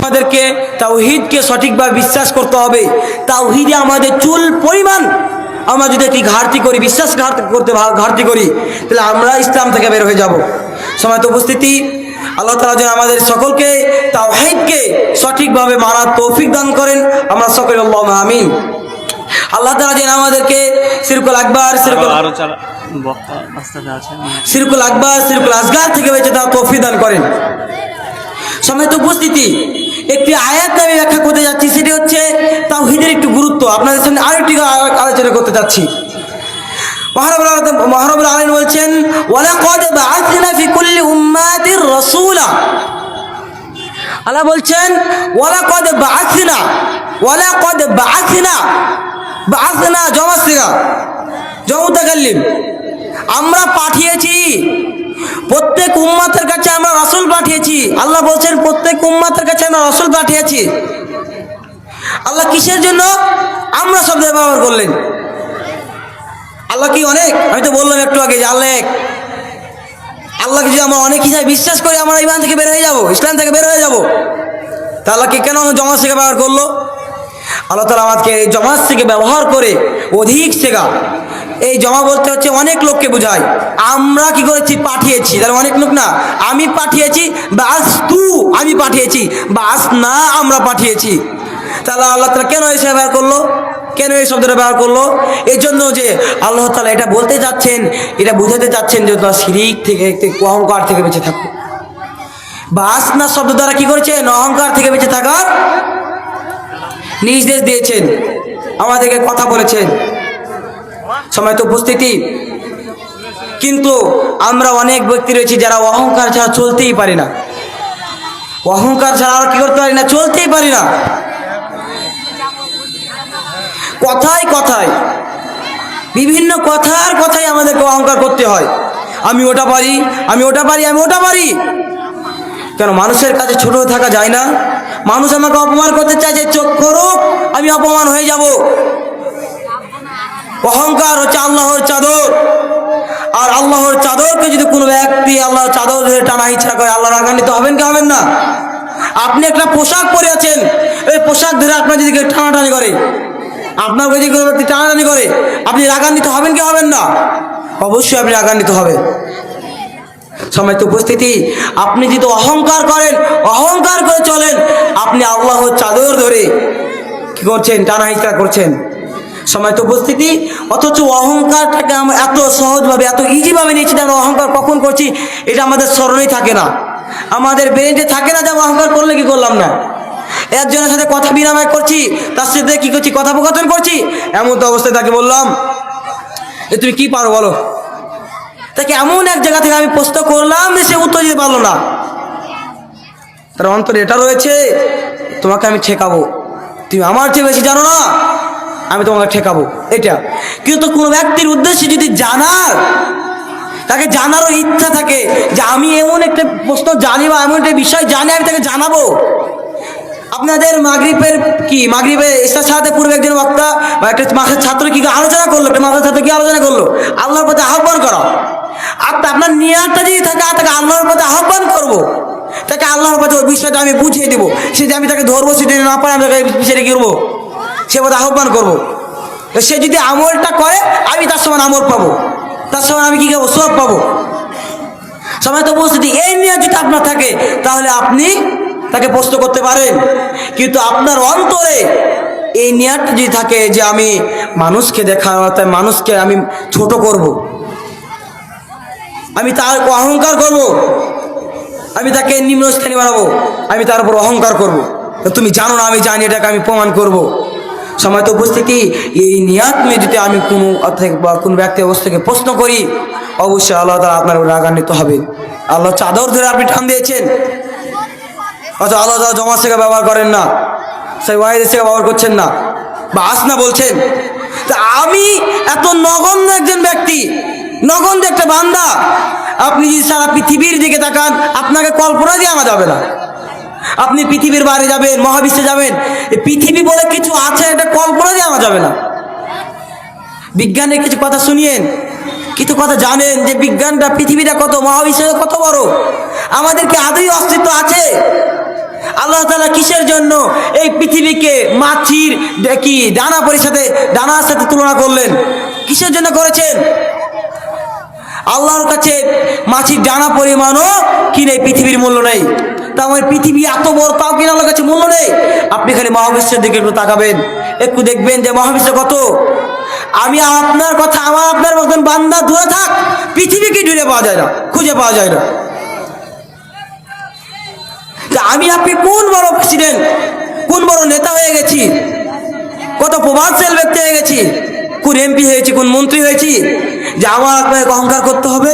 আমাদেরকে তাওহীদকে সঠিকভাবে বিশ্বাস করতে হবে। তাওহীদে আমাদের চুল পরিমাণ আমরা যদি একটি ঘাটতি করি, বিশ্বাস ঘাটতি করি, তাহলে আমরা ইসলাম থেকে বের হয়ে যাব। সময়ত উপস্থিতি, আল্লাহ তাআলা যেন আমাদের সকলকে তাওহীদকে সঠিকভাবে মানার তৌফিক দান করেন। আমরা সকলে আল্লাহুম্মা আমিন। আল্লাহ তাআলা যেন আমাদেরকে শিরকুল আকবার, শিরকুল আকবার, শিরকুল আসগার থেকে বেঁচে থাকার তৌফিক দান করেন। সময়ত উপস্থিতি, একটি আয়াত আমি ব্যাখ্যা করতে যাচ্ছি, সেটি হচ্ছে তাওহীদের একটু গুরুত্ব আপনাদের সামনে আরেকটি আলোচনা করতে যাচ্ছি। মহারবুল আলামিন বলছেন, ওয়ালাকাদ বাআসনা ফি কুল্লি উম্মাতির রাসূলা। আল্লাহ বলছেন ওয়ালাকাদ বাআসনা, ওয়ালাকাদ বাআসনা, বাআসনা জমাসিগা জমুতাকাল্লিম, আমরা পাঠিয়েছি প্রত্যেক উম্মতের কাছে, আমরা রাসূল পাঠিয়েছি। আল্লাহ বলছেন প্রত্যেক উম্মতের কাছে আমরা রাসূল পাঠিয়েছি। আল্লাহ কিসের জন্য আমরা শব্দ ব্যবহার করলেন? আল্লাহ কি অনেক? আমি তো বললাম একটু আগে যে আল্লাহ এক। আল্লাহকে যদি আমরা অনেক হিসাবে বিশ্বাস করি, আমরা ইমান থেকে বের হয়ে যাব, ইসলাম থেকে বের হয়ে যাব। তা আল্লাহকে কেন জমাত থেকে ব্যবহার করলো? আল্লাহ তাআলা আমাদেরকে এই জমাত থেকে ব্যবহার করে অধিক সেগা, এই জমা বলতে হচ্ছে অনেক লোককে বোঝায়। আমরা কি করেছি? পাঠিয়েছি। তাহলে অনেক লোক না, আমি পাঠিয়েছি, বাস্তু আমি পাঠিয়েছি, বাস না আমরা পাঠিয়েছি। তাহলে আল্লাহ তাআলা কেন এই ব্যবহার করলো? কেন এই শব্দটা ব্যবহার করলো? এই জন্য যে আল্লাহ তাআলা এটা বলতে যাচ্ছেন, এটা বুঝাতে চাচ্ছেন যে তোমরা শিরিক থেকে, অহংকার থেকে বেঁচে থাকো। বাস না শব্দ দ্বারা কি করেছেন? অহংকার থেকে বেঁচে থাকার নির্দেশ দিয়েছেন, আমাদেরকে কথা বলেছেন। সময়ত উপস্থিতি, কিন্তু আমরা অনেক ব্যক্তি রয়েছি যারা অহংকার ছাড়া চলতেই পারি না। অহংকার ছাড়া আমরা কি করতে পারি না? চলতেই পারি না। কথায় কথায়, বিভিন্ন কথার কথায় আমাদেরকে অহংকার করতে হয়। আমি ওটা পারি, আমি ওটা পারি, আমি ওটা পারি। কেন মানুষের কাছে ছোট থাকা যায় না? মানুষ আমাকে অপমান করতে চায়, যে চোখ করুক আমি অপমান হয়ে যাব। অহংকার হচ্ছে আল্লাহর চাদর, আর আল্লাহর চাদরকে যদি কোনো ব্যক্তি আল্লাহর চাদর ধরে টানা হিচড়া করে, আল্লাহ রাগান্বিত হবেন কি হবেন না? আপনি একটা পোশাক পরে আছেন, এই পোশাক ধরে আপনার যদি কেউ টানাটানি করে, আপনার যদি কোনো ব্যক্তি টানাটানি করে, আপনি রাগান্বিত হবেন কি হবেন না? অবশ্যই আপনি রাগান্বিত হবেন। সম্মানিত উপস্থিতি, আপনি যদি অহংকার করেন, অহংকার করে চলেন, আপনি আল্লাহর চাদর ধরে কি করছেন? টানা হিচড়া করছেন। সম্মানিত উপস্থিতি, অথচ অহংকারটাকে আমরা এত সহজভাবে, এত ইজিভাবে নিয়েছি, আমরা অহংকার কখন করছি এটা আমাদের স্মরণেই থাকে না, আমাদের ব্রেনে থাকে না যে আমরা অহংকার করলে কি করলাম না। একজনের সাথে কথা বিনিময় করছি, তার সাথে কি করছি? কথোপকথন করছি, এমন তো অবস্থায় তাকে বললাম যে তুমি কি পারো বলো। তাকে এমন এক জায়গা থেকে আমি প্রশ্ন করলাম, সে উত্তর দিতে পারলো না। তার অন্তরে এটা রয়েছে, তোমাকে আমি ঠেকাবো, তুমি আমার চেয়ে বেশি জানো না, আমি তোমাকে ঠেকাবো, এটা। কিন্তু কোনো ব্যক্তির উদ্দেশ্যে যদি জানার, তাকে জানারও ইচ্ছা থাকে যে আমি এমন একটা প্রশ্ন জানি বা এমন একটা বিষয় জানি, আমি তাকে জানাবো। আপনাদের মাগরিবের ইশার সালাতের পূর্বে একজন বক্তা বা একটা মাসের ছাত্র কি আলোচনা করলো, একটা মাসের ছাত্র কি আলোচনা করলো? আল্লাহর পথে আহ্বান করা। আর আপনার নিয়াতটা যদি থাকে, তাকে আল্লাহর পথে আহ্বান করবো, তাকে আল্লাহর পথে ওই বিষয়টা আমি বুঝিয়ে দেবো। সে যে আমি তাকে ধরবো, সে যদি না পারে আমি তাকে বিষয়টা কি করবো? সে পথে আহ্বান করবো। সে যদি আমলটা করে, আমি তার সমান আমল পাবো, তার সমান আমি কি খাবো? সওয়াব পাবো। সময়ত উপস্থিতি, এই নিয়ে যদি আপনার থাকে, তাহলে আপনি তাকে প্রশ্ন করতে পারেন। কিন্তু আপনার অন্তরে এই নিয়তটা যদি থাকে যে আমি মানুষকে তাই মানুষকে আমি ছোট করব, আমি তার অহংকার করব, আমি তাকে নিম্নস্থানী বানাবো, আমি তার উপর অহংকার করব, তুমি জানো না আমি জানি, এটাকে আমি প্রমাণ করব। সময়ত উপস্থিতি, এই নিয়ত নিয়ে যদি আমি কোনো ব্যক্তি অবস্থাকে প্রশ্ন করি, অবশ্যই আল্লাহ তাআলা আপনার উপর রাগান্বিত হবেন। আল্লাহ চাদর ধরে আপনি টান দিয়েছেন, অথচ আল্লাহ তাআলা জমা শেখা ব্যবহার করেন না, সেই ওয়াহিদের শেখা ব্যবহার করছেন না, বা আসনা বলছেন। তা আমি এত নগণ্য একজন ব্যক্তি, নগণ্য একটা বান্দা, আপনি যদি সারা পৃথিবীর দিকে তাকান, আপনাকে কল্পনা দিয়ে আনা যাবে না। আপনি পৃথিবীর বাইরে যাবেন, মহাবিশ্বে যাবেন, এই পৃথিবী বলে কিছু আছে, এটা কল্পনা দিয়ে আনা যাবে না। বিজ্ঞানের কিছু কথা শুনিয়েন, কিছু কথা জানেন যে বিজ্ঞানটা, পৃথিবীটা কত, মহাবিশ্ব কত বড়, আমাদের কি আদৌ অস্তিত্ব আছে? আল্লাহ তাআলা কিসের জন্য এই পৃথিবীকে মাছির কি ডানার সাথে তুলনা করলেন? কিসের জন্য করেছেন? আল্লাহর কাছে মাছির ডানা পরিমাণও কি নেই, পৃথিবীর মূল্য নেই। তা আমার পৃথিবী এত বড়, তাও কিনা আল্লাহর কাছে মূল্য নেই। আপনি খালি মহাবিশ্বের দিকে একটু তাকাবেন, একটু দেখবেন যে মহাবিশ্ব কত। আমি আপনার কথা, আমার আপনার মতন বান্দা দূরে থাক, পৃথিবীকে জুড়ে পাওয়া যায় না, খুঁজে পাওয়া যায় না। আমি আপনি কোন বড় প্রেসিডেন্ট, কোন বড় নেতা হয়ে গেছি, কত প্রভাবশালী ব্যক্তি হয়ে গেছি, কোন এমপি হয়েছি, কোন মন্ত্রী হয়েছি, যে আমার আপনাকে অহংকার করতে হবে,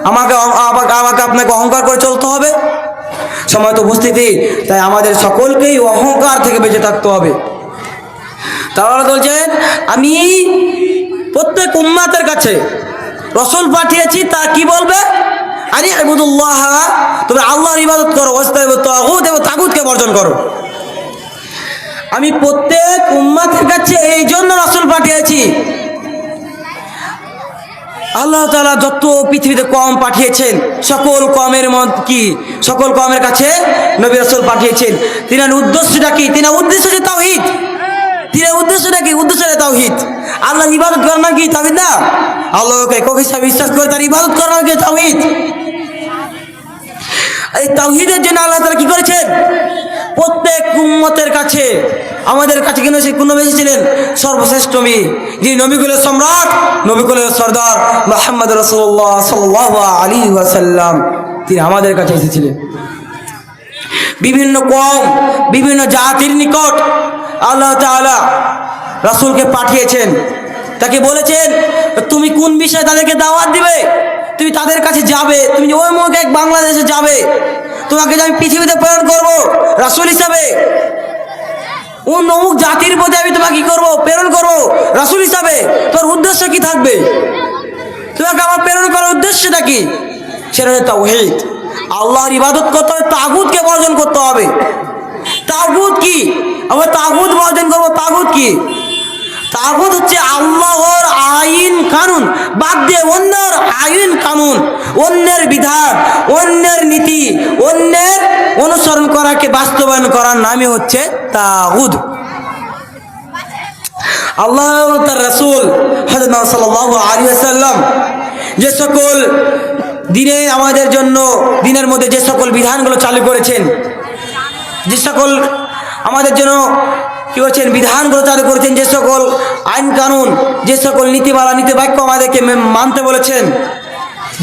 আমাকে আপনাকে অহংকার করে চলতে হবে? সময় তো উপস্থিতি, তাই আমাদের সকলকেই অহংকার থেকে বেঁচে থাকতে হবে। তাহলে বলছেন আমি প্রত্যেক উম্মাতের কাছে রসুল পাঠিয়েছি, তা কি বলবে? আরে ইবুদুল্লাহ, তুমি আল্লাহর ইবাদত করো, তাগুত এবং তাগুতকে বর্জন করো। আমি প্রত্যেক উম্মাতের কাছে এই জন্য রাসূল পাঠিয়েছি। আল্লাহ তাআলা যত পৃথিবীতে কম পাঠিয়েছেন, সকল কমের কাছে নবী রাসূল পাঠিয়েছেন। তিনার উদ্দেশ্যটা কি? তিনার উদ্দেশ্য যে তাওহীদ। তিনার উদ্দেশ্যটা কি? উদ্দেশ্যটা তাওহীদ। আল্লাহর ইবাদত করার নাম কি? তাওহীদ না? আল্লাহকে একক হিসাবে বিশ্বাস করে তার ইবাদত করার নাম কি? তাওহীদ। এই তাওহীদের জন্য আল্লাহ তাআলা কি করেছেন? প্রত্যেক উম্মতের কাছে, আমাদের কাছে কেন সে কোন নবী ছিলেন? সর্বশ্রেষ্ঠ নবী, যিনি নবীকুলের সম্রাট, নবীকুলের সর্দার মুহাম্মদ রাসূলুল্লাহ সাল্লাল্লাহু আলাইহি ওয়াসাল্লাম, তিনি আমাদের কাছে এসেছিলেন। বিভিন্ন কওম, বিভিন্ন জাতির নিকট আল্লাহ তাআলা রাসূলকে পাঠিয়েছেন। তাকে বলেছেন তুমি কোন বিষয়ে তাদেরকে দাওয়াত দিবে, তুমি তাদের কাছে যাবে, তুমি ওই মুখ এক বাংলাদেশে যাবে, তোমাকে যে আমি পৃথিবীতে প্রেরণ করবো রাসূল হিসাবে, অমুক জাতির প্রতি আমি তোমাকে কি করবো? প্রেরণ করবো রাসূল হিসাবে। তোর উদ্দেশ্য কি থাকবে? তোমাকে আমার প্রেরণ করার উদ্দেশ্যটা কি? সেটা হচ্ছে তাওহীদ। আল্লাহর ইবাদত করতে হবে, তাগুতকে বর্জন করতে হবে। তাগুত কি? আমরা তাগুত বর্জন করবো। তাগুত কি? তাগুত হচ্ছে আল্লাহর আইন কানুন বাদ দিয়ে অন্যের আইন কানুন, অন্যের বিধান, অন্যের নীতি, অন্যের অনুসরণ করাকে বাস্তবায়ন করার নামই হচ্ছে তাগুত। আল্লাহ তার রাসূল হযরত মুহাম্মদ সাল্লাল্লাহু আলাইহি ওয়াসাল্লাম যে সকল দিনে আমাদের জন্য, দিনের মধ্যে যে সকল বিধানগুলো চালু করেছেন, যে সকল আমাদের জন্য কি করছেন বিধানগুলো চালু করেছেন, যে সকল আইন কানুন, যে সকল নীতিমালা নীতিবাক্য আমাদেরকে মানতে বলেছেন,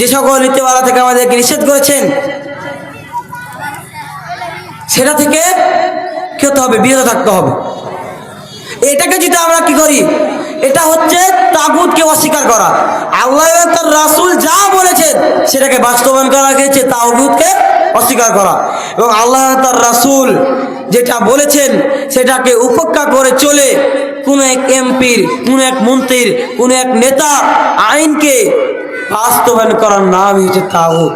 যে সকল নীতিমালা থেকে আমাদেরকে নিষেধ করেছেন, সেটা থেকে কি হতে হবে? বিরত থাকতে হবে। এটাকে যদি আমরা কি করি, এটা হচ্ছে তাগুতকে অস্বীকার করা। আল্লাহ এবং তার রাসূল যা বলেছেন সেটাকে বাস্তবায়ন করা হচ্ছে তাগুতকে অস্বীকার করা। এবং আল্লাহ তার রাসূল যেটা বলেছেন সেটাকে উপেক্ষা করে চলে কোনো এক এমপির, কোনো এক মন্ত্রীর, কোনো এক নেতা আইনকে বাস্তবায়ন করার নাম হচ্ছে তাগুত।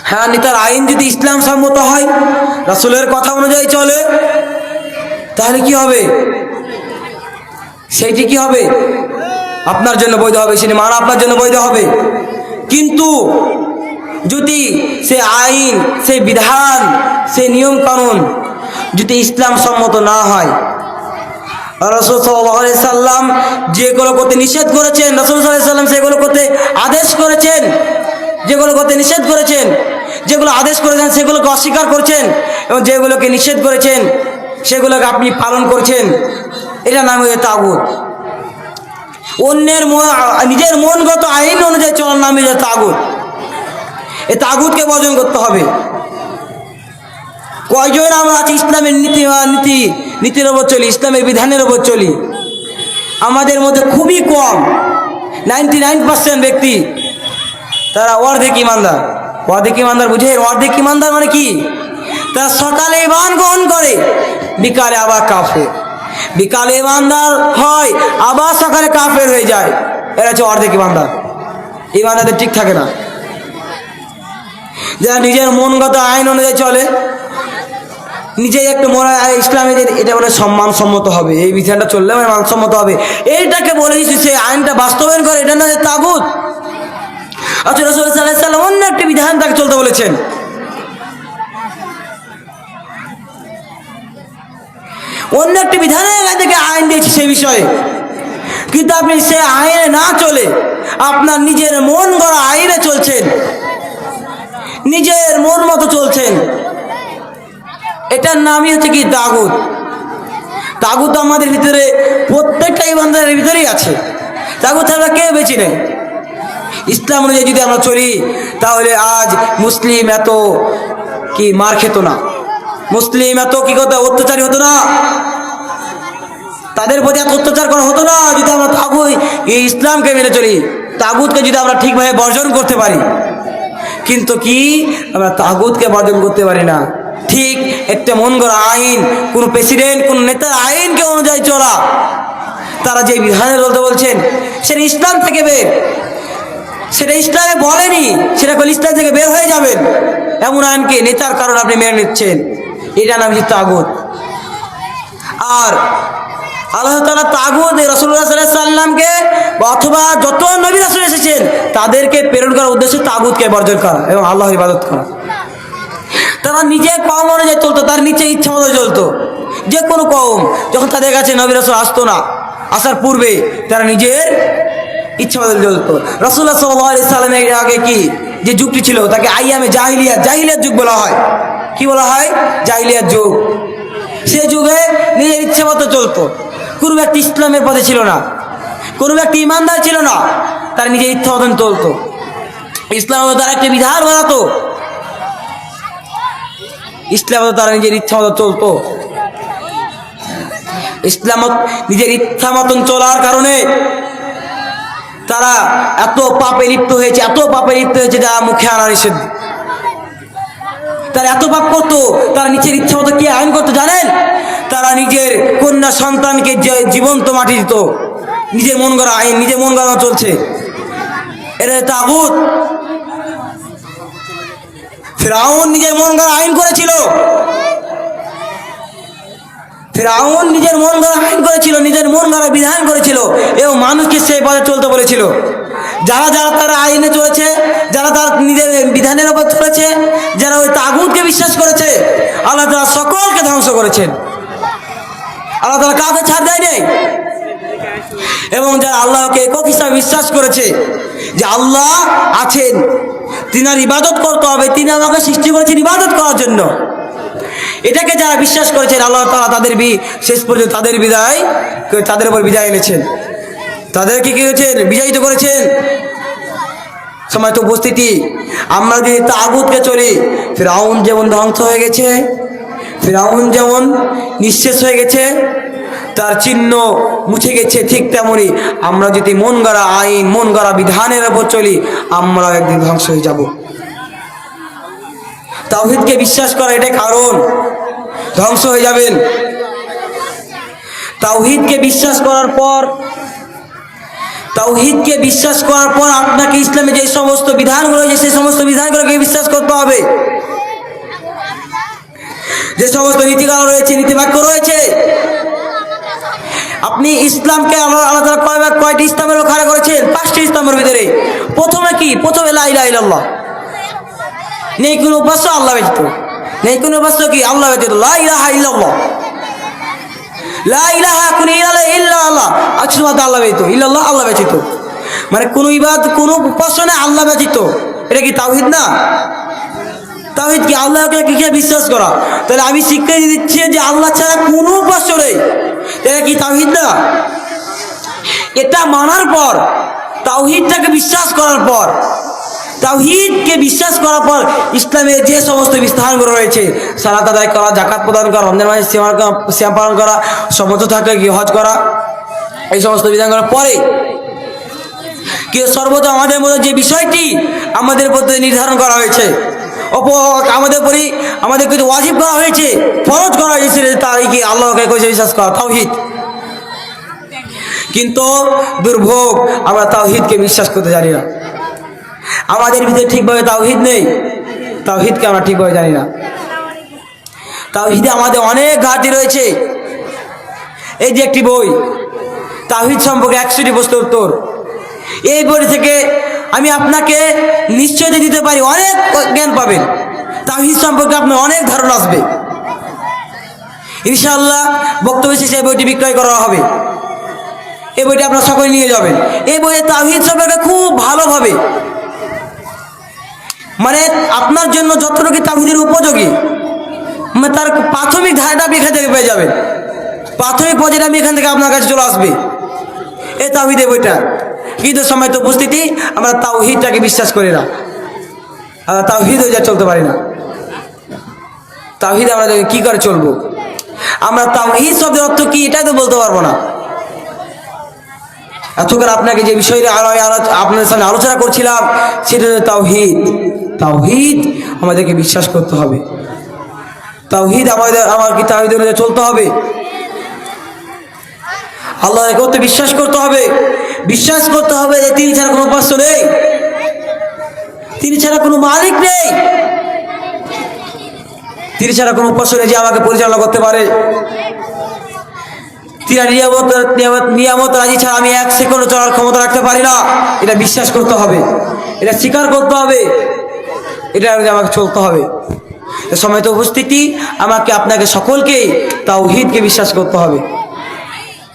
হ্যাঁ, নেতার আইন যদি ইসলাম সম্মত হয়, রাসূলের কথা অনুযায়ী চলে, তাহলে কি হবে? সেইটি কি হবে? আপনার জন্য বৈধ হবে, সেটি মানা আপনার জন্য বৈধ হবে। কিন্তু যদি সে আইন, সে বিধান, সে নিয়ম কানুন যদি ইসলাম সম্মত না হয়, রাসূল সাল্লাল্লাহু আলাইহি সাল্লাম যেগুলো করতে নিষেধ করেছেন, রাসূল সাল্লাল্লাহু আলাইহি সাল্লাম সেগুলো করতে আদেশ করেছেন, যেগুলো করতে নিষেধ করেছেন, যেগুলো আদেশ করেছেন সেগুলোকে অস্বীকার করছেন, এবং যেগুলোকে নিষেধ করেছেন সেগুলোকে আপনি পালন করছেন, এটা নাম হচ্ছে তাগুত। অন্যের নিজের মনগত আইন অনুযায়ী চলার নাম হচ্ছে তাগুত। এই তাগুতকে বর্জন করতে হবে। কয়জন আমরা আছি ইসলামের নীতির ওপর চলি, ইসলামের বিধানের ওপর চলি? আমাদের মধ্যে খুবই কম, 99% ব্যক্তি তারা অর্ধেক ইমানদার। অর্ধেক ইমানদার বুঝে? অর্ধেক ইমানদার মানে কি? তারা সকালে ঈমান গ্রহণ করে, বিকালে আবার কাফের, বিকালে ইমানদার হয়, আবার সকালে কাফের হয়ে যায়। এরা হচ্ছে অর্ধেক ইমানদার। ইমানদারদের ঠিক থাকে না, যারা নিজের মনগত আইন অনুযায়ী চলে, নিজেই একটু মনে হয় ইসলামে এটা বলে সম্মানসম্মত হবে, এই বিধানটা চললে আমার মানসম্মত হবে, এইটাকে বলে দিচ্ছি, সেই আইনটা বাস্তবায়ন করে, এটা না তাগুত। আচ্ছা, রাসূল সাল্লাল্লাহু আলাইহি ওয়াসাল্লাম অন্য একটি বিধান তাকে চলতে বলেছেন, অন্য একটি বিধানের থেকে আইন দিয়েছে সেই বিষয়ে, কিন্তু আপনি সে আইনে না চলে আপনার নিজের মন গড়া আইনে চলছেন, নিজের মন মতো চলছেন। এটার নামই হচ্ছে কি তাগুত। তাগুত আমাদের ভিতরে প্রত্যেকটা ইমানদারের ভিতরেই আছে। তাগুত আমরা কে বেঁচে নেই? ইসলাম অনুযায়ী যদি আমরা চলি তাহলে আজ মুসলিম এত কি মার খেত না, মুসলিম এত কি করতো অত্যাচারী হতো না, তাদের প্রতি এত অত্যাচার করা হতো না যদি আমরা তাগুত এই ইসলামকে মেনে চলি, তাগুতকে যদি আমরা ঠিকভাবে বর্জন করতে পারি। কিন্তু কি আমরা তাগুতকে বর্জন করতে পারি না। ঠিক একটা মন গড়া আইন, কোন প্রেসিডেন্ট কোন নেতার আইনকে অনুযায়ী চলা, তারা যে বিধানের বলতে বলছেন সেটা ইসলাম থেকে বের, সেটা ইসলামে বলেনি, সেটা ইসলাম থেকে বের হয়ে যাবেন এমন আইনকে নেতার কারণে আপনি মেনে নিচ্ছেন, এটা নাম হচ্ছে তাগুত। আর আল্লাহ তাআলা তাগুত রাসূলুল্লাহ সাল্লাল্লাহু আলাইহি সাল্লামকে অথবা যত নবী রাসূল এসেছেন তাদেরকে প্রেরণ করার উদ্দেশ্যে তাগুতকে বর্জন করা এবং আল্লাহর ইবাদত করা। তারা নিজে কওম অনুযায়ী চলতো, তার নিচে ইচ্ছা মতো চলতো। যে কোনো কওম যখন তাদের কাছে নবী রাসূল আসতো না, আসার পূর্বে তারা নিজের ইচ্ছা মতো চলতো। রাসূলুল্লাহ সাল্লাল্লাহু আলাইহি সাল্লামের আগে কি যে যুগটি ছিল তাকে আইয়ামে জাহিলিয়াত যুগ বলা হয়। কি বলা হয়? জাহিলিয়াত যুগ। সে যুগে নিজের ইচ্ছা মতো চলতো, কোনো ব্যক্তি ইসলামের পথে ছিল না, কোনো ব্যক্তি ইমানদার ছিল না, তার নিজের ইচ্ছা মতন চলতো। ইসলাম তার একটা বিধান বানাতো, ইসলাম তারা নিজের ইচ্ছা মতো চলতো। ইসলাম নিজের ইচ্ছা মতন চলার কারণে তারা এত পাপে লিপ্ত হয়েছে, এত পাপে লিপ্ত হয়েছে যা মুখে আনা নিষেধ। তারা এত পাপ করতো, তারা নিজের ইচ্ছা মতো কি আইন করতো জানেন? তারা নিজের কন্যা সন্তানকে জীবন্ত মাটি দিত, নিজের মন গড়া আইন, নিজের মন গড়া চলছে। এটা তাগুত। ফিরআউন নিজের মন গড়া আইন করেছিল, ফিরআউন নিজের মন গড়া আইন করেছিল, নিজের মন গড়া বিধান করেছিল এবং মানুষকে সেই পথে চলতে বলেছিল। যারা যারা তারা আইনে চলেছে, যারা তার নিজের বিধানের উপর চলেছে, যারা ওই তাগুতকে বিশ্বাস করেছে, আল্লাহ তাআলা সকলকে ধ্বংস করেছেন। আল্লাহ তাআলা কাউকে ছাড় দেয় নাই। এবং যারা আল্লাহকে একক হিসাবে বিশ্বাস করেছে যে আল্লাহ আছেন, তিনার ইবাদত করতে হবে, তিনি আমাকে সৃষ্টি করেছেন ইবাদত করার জন্য, এটাকে যারা বিশ্বাস করেছেন আল্লাহ তাআলা তাদের শেষ পর্যন্ত তাদের উপর বিজয় এনেছেন, তাদেরকে কি হয়েছেন? বিজয়িত করেছেন। সময় তো উপস্থিতি, আমরা যদি তাগুতকে চলি, ফিরআউন যেমন ধ্বংস হয়ে গেছে, ফিরআউন যেমন নিঃশেষ হয়ে গেছে, তার চিহ্ন মুছে গেছে, ঠিক তেমনি আমরা যদি মন গড়া আইন, মন গড়া বিধানের উপর চলি, আমরা একদিন ধ্বংস হয়ে যাব। তাওহীদকে বিশ্বাস করা এটাই কারণ, ধ্বংস হয়ে যাবেন। তাওহীদকে বিশ্বাস করার পর আপনাকে ইসলামে যে সমস্ত বিধানগুলো রয়েছে সেই সমস্ত বিধানগুলোকে বিশ্বাস করতে হবে। যে সমস্ত নীতিকাল রয়েছে, নীতিবাক্য রয়েছে, আপনি ইসলামকে আল্লাহ তাআলা কয়টি ইসলামের খাড়া করেছেন? 5টি ইসলামের ভিতরে প্রথমে কি? প্রথমে লা ইলাহা ইল্লাল্লাহ, নেই কোনো উপাস্য আল্লাহ ব্যতীত, নেই কোনো উপাস্য কি? আল্লাহ ব্যতীত। লা ইলাহা ইল্লাল্লাহ, লা ইলাহা কোনো ইলাহা ইল্লাল্লাহ, শুধুমাত্র আল্লাহ ব্যতীত, ইল্লাল্লাহ আল্লাহ ব্যতীত, মানে কোনো ইবাদত, কোনো উপাস্য না আল্লাহ ব্যতীত। এটা কি তাওহীদ না? তাওহীদ কি? আল্লাহকে কি বিশ্বাস করা। তাহলে আমি স্বীকৃতি দিচ্ছি যে আল্লাহ ছাড়া কোনো উপাস্য নেই, এটা কি তাওহীদ না? এটা মানার পর, তাওহীদটাকে বিশ্বাস করার পর, তাওহীদকে বিশ্বাস করার পর ইসলামের যে সমস্ত বিধানগুলো রয়েছে, সালাত আদায় করা, যাকাত প্রদান করা, রমজান মাসে সিয়াম পালন করা, সমর্থ থাকলে কি হজ করা, এই সমস্ত বিধানগুলোর পরে কি সর্বদা আমাদের মধ্যে যে বিষয়টি আমাদের মধ্যে নির্ধারণ করা হয়েছে, আমাদের কিছু ওয়াজিব করা হয়েছে, ফরজ করা হয়েছে, তার কি আল্লাহকে বিশ্বাস করা, তাওহীদ। কিন্তু দুর্ভোগ, আমরা তাওহীদকে বিশ্বাস করতে জানি না। আমাদের ভিতরে ঠিকভাবে তাওহীদ নেই, তাওহীদকে আমরা ঠিকভাবে জানি না। তাওহীদে আমাদের অনেক ঘাটতি রয়েছে। এই যে একটি বই, তাওহীদ সম্পর্কে 100টি প্রশ্নের উত্তর, এই বই থেকে আমি আপনাকে নিশ্চয়তা দিতে পারি অনেক জ্ঞান পাবেন, তাওহীদ সম্পর্কে আপনার অনেক ধারণা আসবে। ইনশাআল্লাহ বক্তব্য শেষে এই বইটি বিক্রয় করা হবে। এই বইটি আপনারা সকলে নিয়ে যাবেন। এই বইয়ে তাওহীদ সম্পর্কে খুব ভালোভাবে, মানে আপনার জন্য যতটুকু তাওহীদের উপযোগী, মানে তার প্রাথমিক ধারাটা আপনি এখান থেকে পেয়ে যাবেন। প্রাথমিক পর্যায়ে আমি এখান থেকে আপনার কাছে চলে আসবে এই তাওহীদের বইটা। কিন্তু সময় তো উপস্থিতি, আমরা তাওহীদটাকে বিশ্বাস করি না, আমরা তাওহীদ হয়ে যা চলতে পারি না। তাওহীদ আমরা কি করে চলবো? আমরা তাওহীদ শব্দের অর্থ কি এটাই তো বলতে পারবো না। এতক্ষণ আপনাকে যে বিষয়টা আপনাদের সামনে আলোচনা করছিলাম সেটা হলো তাওহীদ। তাওহীদ আমাদেরকে বিশ্বাস করতে হবে, তাওহীদ আমাকে তাওহীদ অনুযায়ী চলতে হবে, আল্লাহকে করতে বিশ্বাস করতে হবে। বিশ্বাস করতে হবে যে তিনি ছাড়া কোনো উপাস্য নেই, তিনি ছাড়া কোনো মালিক নেই, তিনি ছাড়া কোনো উপাস্য নেই যে আমাকে পরিচালনা করতে পারে। তিনি নিয়ামত রাজি ছাড়া আমি এক সেকেন্ড চলার ক্ষমতা রাখতে পারি না, এটা বিশ্বাস করতে হবে, এটা স্বীকার করতে হবে, এটা আমাকে চলতে হবে। সময় তো উপস্থিতি, আমাকে আপনাকে সকলকে তাওহীদকে বিশ্বাস করতে হবে।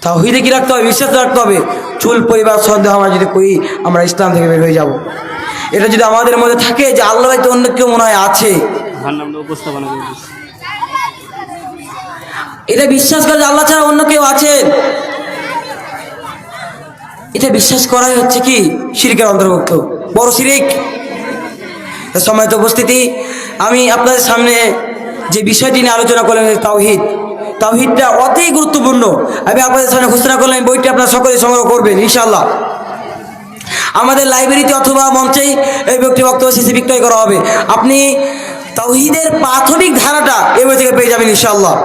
তাওহীদে কি রাখতে হবে? বিশ্বাস রাখতে হবে। চুল পরিবার সন্দেহ আমরা যদি করি, আমরা ইসলাম থেকে বের হয়ে যাব। এটা যদি আমাদের মধ্যে থাকে যে আল্লাহ হয়তো অন্য কেউ মনে হয় আছে, এটা বিশ্বাস করে যে আল্লাহ ছাড়া অন্য কেউ আছেন, এটা বিশ্বাস করাই হচ্ছে কি শিরকের অন্তর্ভুক্ত, বড় শিরক। সময় তো উপস্থিতি, আমি আপনাদের সামনে যে বিষয়টি নিয়ে আলোচনা করলাম তাওহীদ, তাওহীদটা অতি গুরুত্বপূর্ণ। আমি আপনাদের সামনে ঘোষণা করলাম বইটি আপনারা সকলে সংগ্রহ করবেন ইনশাআল্লাহ। আমাদের লাইব্রেরিতে অথবা মঞ্চেই এই বইটি বক্তব্য শেষে বিক্রয় করা হবে। আপনি তাওহীদের প্রাথমিক ধারাটা এই বই থেকে পেয়ে যাবেন ইনশাআল্লাহ।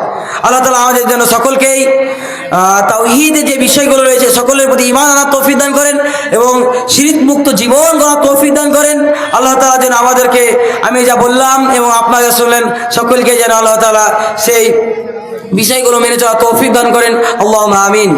আল্লাহ তাআলা আমাদের জন্য সকলকেই তাওহীদের যে বিষয়গুলো রয়েছে সকলের প্রতি ঈমান আনার তৌফিক দান করেন এবং শিরক মুক্ত জীবন গড়ার তৌফিক দান করেন। আল্লাহ তাআলা যেন আমাদেরকে, আমি যা বললাম এবং আপনারা শুনলেন, সকলকে যেন আল্লাহ তাআলা সেই বিষয়গুলো মেনে চলার তৌফিক দান করেন। আল্লাহুম্মা আমিন।